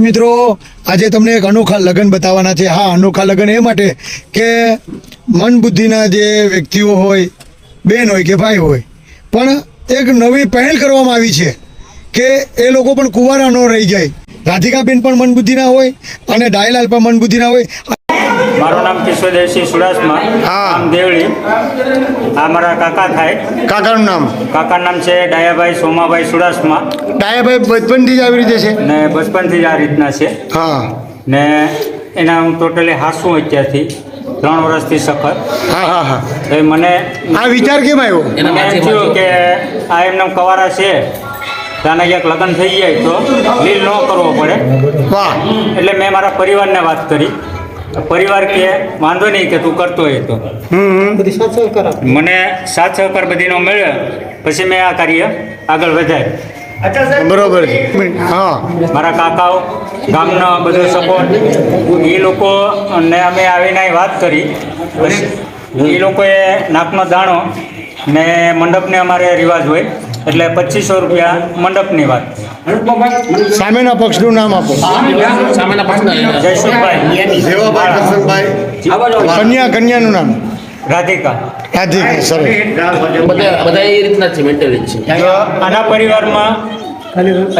મિત્રો આજે તમને એક અનોખા લગ્ન બતાવવાના છે। હા, અનોખા લગ્ન એ માટે કે મન બુદ્ધિના જે વ્યક્તિઓ હોય, બેન હોય કે ભાઈ હોય, પણ એક નવી પહેલ કરવામાં આવી છે કે એ લોકો પણ કુંવારા ન રહી જાય। રાધિકાબેન પણ મન બુદ્ધિના હોય અને ડાયલાલ પણ મન બુદ્ધિના હોય। મારું નામ કિશોરદેવસિંહ સુડાસમા, આમ દેવળી। આ મારા કાકા થાય। કાકાનું નામ? કાકાનું નામ છે ડાયાભાઈ સોમાભાઈ સુડાસમા। ડાયાભાઈ બચપનથી જ આવી રીતે છે ને બચપનથી જ આ રીતના છે। હા ને એના હું ટોટલી હાસું અત્યારથી 3 વર્ષથી સફર। હા હા હા તો મને આ વિચાર કેમ આવ્યો? મને એમ થયું કે આ એમના કવારા છે ત્યાંના ક્યાંક લગ્ન થઈ જાય તો લીલ ન કરવો પડે। વાહ! એટલે મેં મારા પરિવારને વાત કરી। પરિવાર કે વાંધો નહીં કે તું કરતો હોય તો મને સાથ સહકાર બધીનો મળ્યો। પછી મેં આ કાર્ય આગળ વધાર્યું। બરોબર છે। હા, મારા કાકાઓ ગામનો બધો સપોર્ટ એ લોકો ને અમે આવીને અહીં વાત કરી। એ લોકોએ નાકનો દાણો ને મંડપને અમારે રિવાજ હોય એટલે 2500 રૂપિયા મંડપની વાત। સામેના પક્ષનું નામ આપો। જયસુખભાઈ, કન્યાનું નામ? રાધિકા। રાધિકા, સરસ। બધા એ રીતના છે, મેન્ટાલિટી છે। જો આના પરિવારમાં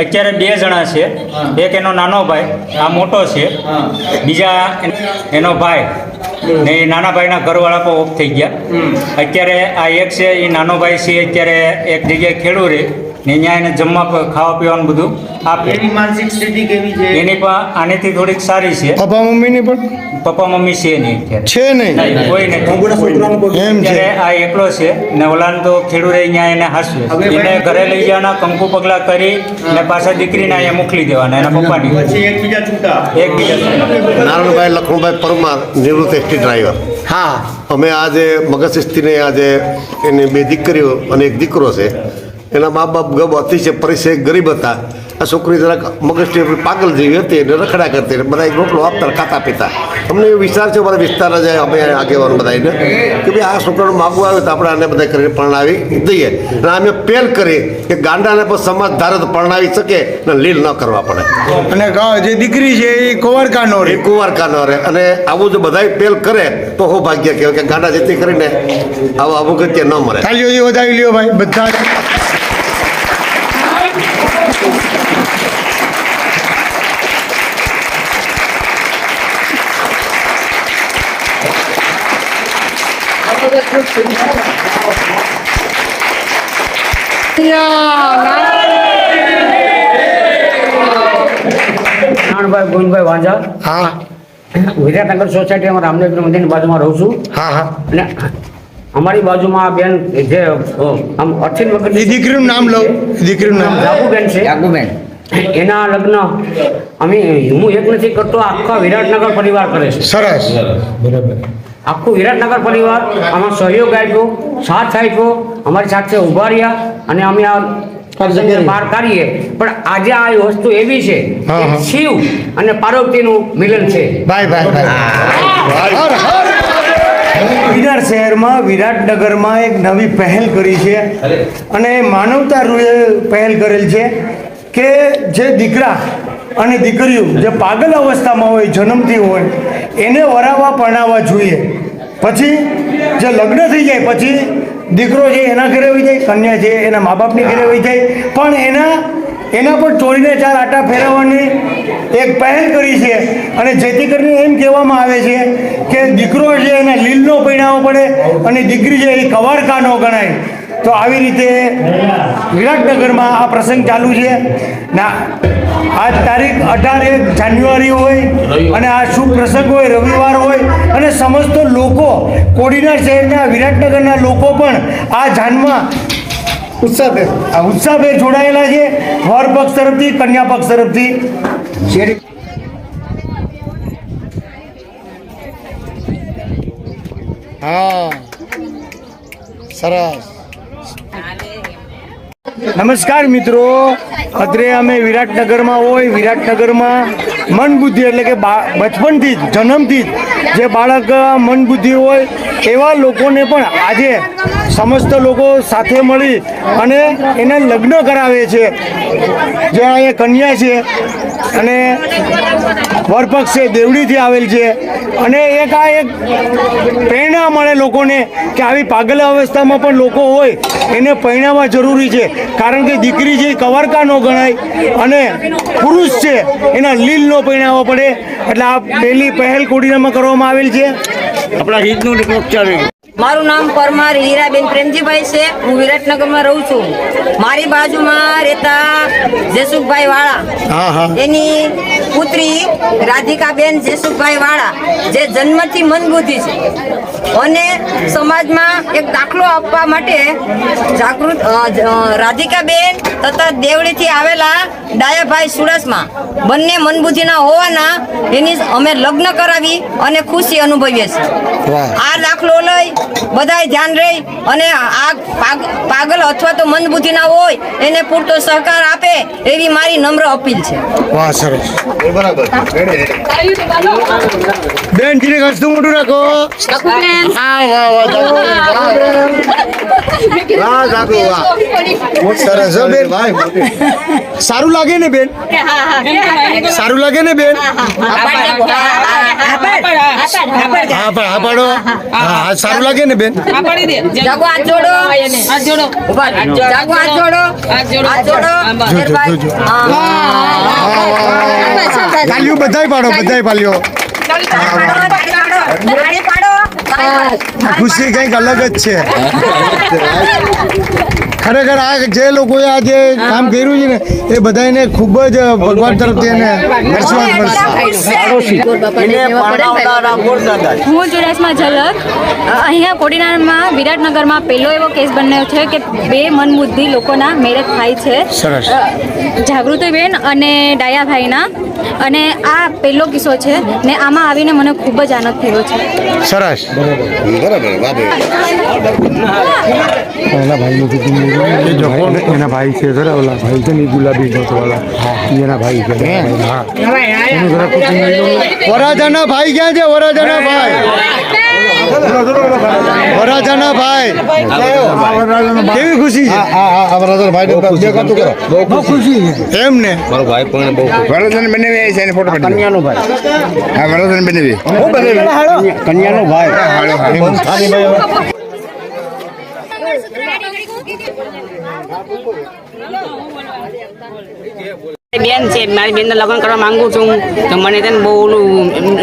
અત્યારે 2 જણા છે। એક એનો નાનો ભાઈ, આ મોટો છે। બીજા એનો ભાઈ ને એ નાના ભાઈના ઘરવાળા પણ ઓફ થઈ ગયા। અત્યારે આ એક છે એ નાનો ભાઈ છે, અત્યારે એક જગ્યાએ ખેડૂ રહે ને અહીંયા એને જમવા ખાવા પીવાનું બધું આપે। એની માનસિક સ્થિતિ કેવી છે? એની પણ આનેથી થોડીક સારી છે। પપ્પા મમ્મીની પણ પપ્પા મમ્મી છે નહીં અત્યારે, છે નહીં? નહીં, કોઈ નથી। એમ છે? અત્યારે આ એકલો છે ને ઓલાને તો ખેડૂ રહે અહીંયા એને હાસવે। એને ઘરે લઈ જવાના, કંકુ પગલા કરી ને પાછા દીકરીને અહીંયા મોકલી દેવાના એના પપ્પાની। પછી એકબીજા છૂટા? એકબીજા નારાયણભાઈ લખણભાઈ પરમાર, નિવૃત્ત એસટી ડ્રાઈવર। હા, અમે આજે મગજસ્થિને આજે એની 2 દીકરીઓ અને એક દીકરો છે। એના મા બાપ ગબ અતિશય પરિચય ગરીબ હતા। આ છોકરી જરાક મગજથી પાગલ જેવી હતી એટલે રખડા કરતી, બધા એક રોટલો આપતા ખાતા પીતા। અમને એવો વિચાર છે મારા વિસ્તારના જાય અમે આગેવાન બધાને કે ભાઈ આ છોકરાનું માગવું આવે તો આપણે આને બધા કરીને પરણાવી દઈએ। અને અમે પહેલ કરી કે ગાંડાને પણ સમાજ ધારે તો પરણાવી શકે ને લીલ ન કરવા પડે। અને જે દીકરી છે એ કુંવારકા નો એ રહે। કુંવારકા ન રહે। અને આવું જો બધા પહેલ કરે તો હું ભાગ્ય કહેવાય કે ગાંડા જેથી કરીને આવા અવગત્ય ન મળે। તાલીઓથી વધાવી લ્યો ભાઈ બધા। નાનભાઈ ગોવિંદભાઈ વાંઝા, હા વિરાટનગર સોસાયટીમાં રામદેવ મંદિરની બાજુમાં રહું છું। હા હા અને અમારી બાજુમાં બેન જે આમ 18 એ વખત દીકરીનું નામ લઉં? દીકરીનું નામ? જાગુબેન છે। એના લગ્ન હું એક નથી કરતો, આખા વિરાટનગર પરિવાર કરે છે। સરસ। આખું વિરાટનગર પરિવાર આમાં સહયોગ આપ્યો, સાથ આપ્યો, અમારી સાથે ઉભા રહ્યા અને અમે આ બહાર કાઢીએ। પણ આજે આ વસ્તુ એવી છે હા, કે હા। શિવ અને પાર્વતીનું મિલન છે। ભાઈ ભાઈ ભાઈ વિરાટ શહેરમાં વિરાટનગરમાં એક નવી પહેલ કરી છે અને માનવતા રૂએ પહેલ કરેલ છે કે જે દીકરા અને દીકરીઓ જે પાગલ અવસ્થામાં હોય, જન્મથી હોય, એને વરાવવા પરણાવવા જોઈએ। પછી જે લગ્ન થઈ જાય પછી દીકરો છે એના ઘરે વહી જાય, કન્યા છે એના મા બાપની ઘરે વહી જાય, પણ એના પર ચોરીને 4 આટા ફેરવવાની એક પહેલ કરી છે। અને જેથી કરીને એમ કહેવામાં આવે છે કે દીકરો છે એને લીલ ન પરણાવવો પડે અને દીકરી છે એ કવારકા ન ગણાય। તો આવી રીતે વિરાટનગરમાં આ પ્રસંગ ચાલુ છે ના। આજ તારીખ 18 જાન્યુઆરી હોય અને આ શુભ પ્રસંગ હોય, રવિવાર હોય અને સમસ્ત લોકો, કોડીનાર શહેરના વિરાટનગરના લોકો પણ આ જાનમાં ઉત્સાહભેર જોડાયેલા છે। વર પક્ષ તરફથી, કન્યા પક્ષ તરફથી। હા, સરસ। નમસ્કાર મિત્રો, અત્રે અમે વિરાટનગરમાં હોય, વિરાટનગરમાં મન બુદ્ધિ એટલે કે બચપનથી જ, જન્મથી જ જે બાળક મન બુદ્ધિ હોય એવા લોકોને પણ આજે સમસ્ત લોકો સાથે મળી અને એને લગ્ન કરાવે છે। જે અહીંયા કન્યા છે અને વરપક્ષ છે દેવડીથી આવેલ છે અને એક પ્રેરણા મળે લોકોને કે આવી પાગલ અવસ્થામાં પણ લોકો હોય એને પરણાવવા જરૂરી છે, કારણ કે દીકરી છે એ કવરકા ન ગણાય અને પુરુષ છે એના લીલ ન પરણાવવા પડે, એટલે આ પહેલી પહેલ કોડીનામાં કરવામાં આવેલ છે. આપણા હિતનું ચાલે. મારું નામ પરમાર હીરાબેન પ્રેમજીભાઈ છે. હું વિરાટનગરમાં રહું છું. મારી બાજુમાં રહેતા જેસુખભાઈ વાળા, એની પુત્રી રાધિકાબેન જેસુખભાઈ વાળા, જે જન્મથી મંદબુદ્ધિ છે અને સમાજમાં એક દાખલો આપવા માટે જાગૃત રાધિકાબેન તથા દેવળીથી આવેલા ડાયાભાઈ સુરસમાં બંને મંદબુદ્ધિના હોવાના એની અમે લગ્ન કરાવી અને ખુશી અનુભવીએ છીએ. આ દાખલો લઈ બધાય ધ્યાન રહી અને આ પાગલ અથવા તો મંદબુદ્ધિના હોય એને પૂરતો સહકાર આપે એવી મારી નમ્ર અપીલ છે. વાહ, સરસ. બરાબર. બેન જીને ઘસતું મોટું રાખો. સરસ હો બેન. સારું લાગે ને બેન? સારું લાગે ને બેન? હા પાડો. હા, સારું લાગે ને બેન? જાગો હાથ જોડો. જાગો હાથ જોડો. હાથ જોડો. તાલીઓ બધાય પાડો, બધાય પાડ્યો. ખુશી કંઈક અલગ જ છે. ખરેખર આ જે લોકોએ આ જે કામ કર્યું છે ને એ બધાને ખૂબ જ ભગવાન તરફથી એને આશીર્વાદ મળશે. હું ચુડાસમા ઝલક. અહીંયા કોડીનારમાં વિરાટનગરમાં પહેલો એવો કેસ બન્યો છે કે બે મનબુદ્ધિ લોકોના મેરેજ થાય છે. સરસ. જાગૃતિબેન અને ડાયાભાઈના, અને આ પહેલો કિસ્સો છે ને આમાં આવીને મને ખૂબ જ આનંદ થયો છે. સરસ. એના ભાઈ છે ખરા, ઓલા ભાઈ છે ને ગુલાબી વાળા, એના ભાઈ છે. વરાજાના ભાઈ ક્યાં છે? વરાજાના ભાઈ, વરાજાના ભાઈ. કેવી ખુશી છે? બહુ ખુશી છે એમ ને? મારો ભાઈ પણ બહુ વરદાન બનાવી છે, ફોટો પાડી કન્યાનો ભાઈ. હા, વરદાન બનાવી કન્યાનો ભાઈ. બેન છે, મારી બેનને લગ્ન કરવા માંગુ છું, તો મને તેને બહુ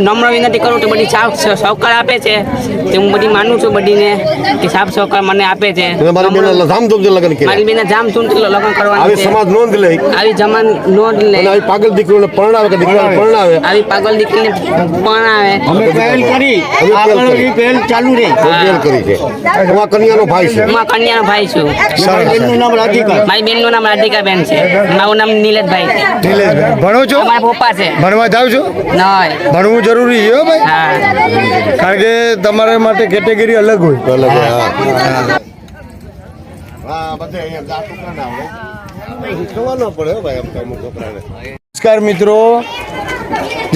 નમ્ર વિનંતી કરું તો બધી સાફ સહકાર આપે છે, તે હું બધી માનું છું બધીને કે સાફ સહકાર મને આપે છે. મારી બેન ધામધૂમથી લગ્ન કર્યા. મારી બેનને ધામધૂમથી લગ્ન કરવાનું આવી છે. સમાજ નોંધ લે, આવી જમાન નોંધ લે. અને આવી પાગલ દીકરીઓને પરણાવે કે દીકરાને પરણાવે. આવી પાગલ દીકરીને પણ આવે. અમે પહેલ કરી, આગળ એ પહેલ ચાલુ રહી. પહેલ કરી છે. એમાં કન્યાનો ભાઈ છે. હું આ કન્યાનો ભાઈ છું. બેનનું નામ રાધિકા. મારી બેનનું નામ રાધિકાબેન છે. મારું નામ નીલેશભાઈ છે. નીલેશભાઈ. ભણો છો? મારા પપ્પા છે. ભણવા જાવ છો? નહીં. ભણવું જરૂરી છે હો ભાઈ, હા. કારણ કે તમારા માટે કેટેગરી અલગ હોય. અલગ હા બધે અહીંયા જાતું ના આવડે. શીખવાનો પડે હો ભાઈ અમુક છોકરાને. નમસ્કાર મિત્રો,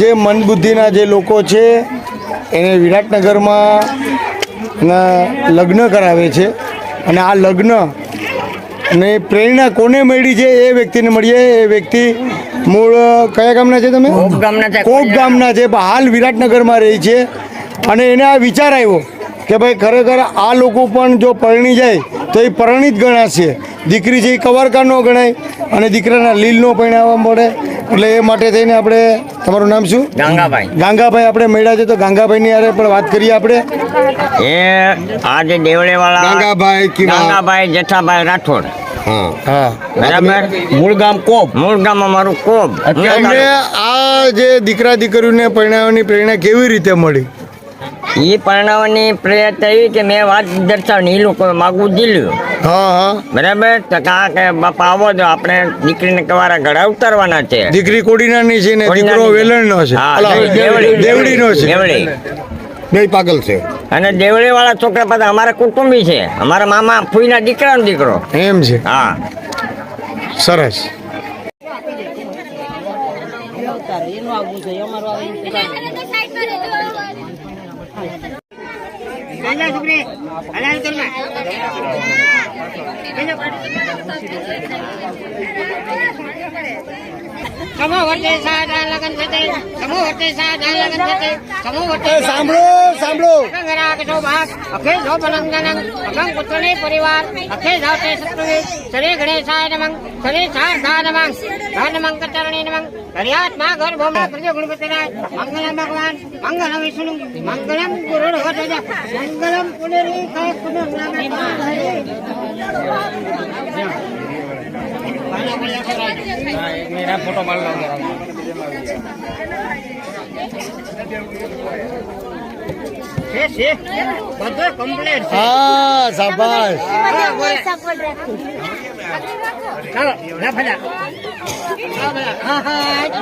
જે મંદબુદ્ધિના જે લોકો છે એને વિરાટનગરમાં એના લગ્ન કરાવે છે, અને આ લગ્ન અને પ્રેરણા કોને મળી છે એ વ્યક્તિને મળીએ. એ વ્યક્તિ મૂળ કયા ગામના છે તમે? કોપ ગામના છે, પણ હાલ વિરાટનગરમાં રહી છે. અને એને આ વિચાર આવ્યો કે ભાઈ ખરેખર આ લોકો પણ જો પરણી જાય તો એ પરણિત ગણાશે. દીકરી છે એ કવરકા ન ગણાય અને દીકરાના લીલ નો પરણાવવા મળે. એટલે એ માટે થઈને આપણે, તમારું નામ શું? ગંગાભાઈ. ગાંગાભાઈ આપણે મળ્યા છે, તો ગાંગાભાઈની યારે પણ વાત કરીએ આપણે. એ આજે દેવળેવાળા ગંગાભાઈ જેઠાભાઈ રાઠોડ. હા, બરાબર. મૂળ ગામ કોપ. મૂળ ગામ અમારું કોપ. એમને આ જે દીકરા દીકરીઓને પરણાવવાની પ્રેરણા કેવી રીતે મળી? એ પરણાવવાની પ્રેરણા એવી કે મેં વાત દર્શાવી, એ લોકો માગું દીલ્યું. હા હા, બરાબર. તો કારણ કે બાપા આવો તો આપણે દીકરીને કવારા ગળા ઉતારવાના છે. દીકરી કોડીનાની છે ને દીકરો વેલણનો છે. હા, અલા, દેવડીનો છે. દેવળી. બે પાગલ છે. અને દેવળી વાળા છોકરા પાછા અમારા કુટુંબી છે. અમારા મામા ફૂઈના દીકરાનો દીકરો. એમ છે. હા, સરસ. પરિવાર અખિલ ધાવતે સત્વવે શ્રી ગણેશાય નમઃ શ્રી શારદા નમઃ ધન મંગળચરણે નમઃ હરિયાત મા ઘર ભોમા પ્રજો ગુણપતરાય મંગલમ ભગવાન મંગલમ વિષ્ણુ મંગલમ ગુરુડ હૃદય મંગલમ પુનરી કય પુનઃ मेरा फोटो मार लो બધું કમ્પ્લીટ છે હા શાબાશ ચાલો ના ફડા હા હા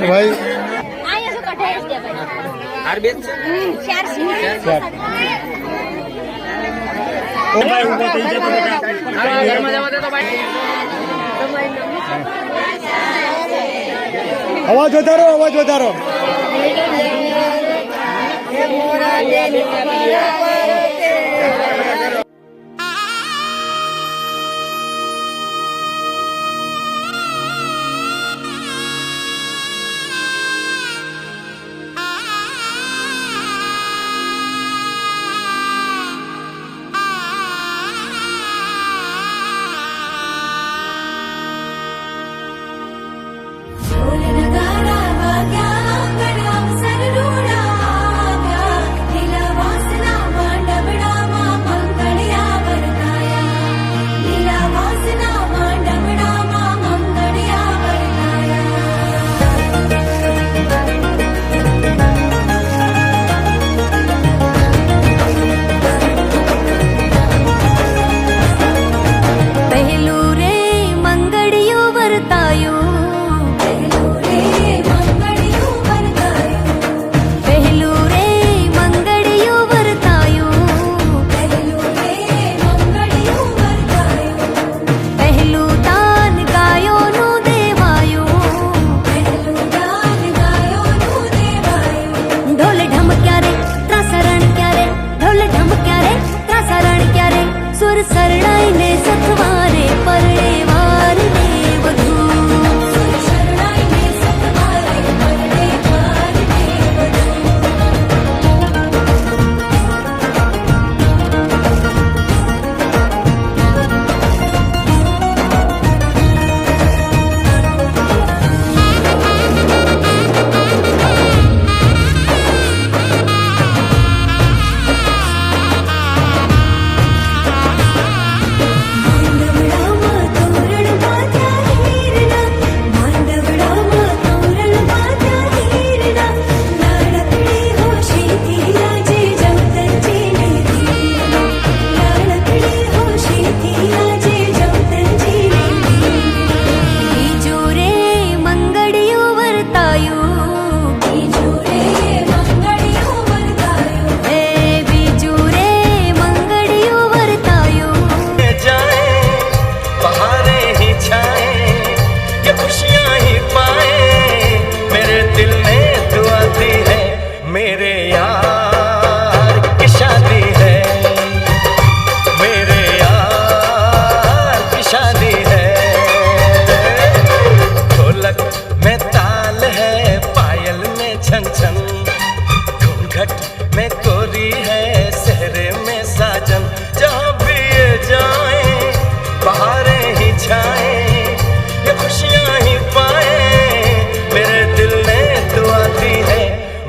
ભાઈ અવાજ વધારો અવાજ વધારો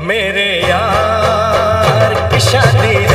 मेरे यार की शादी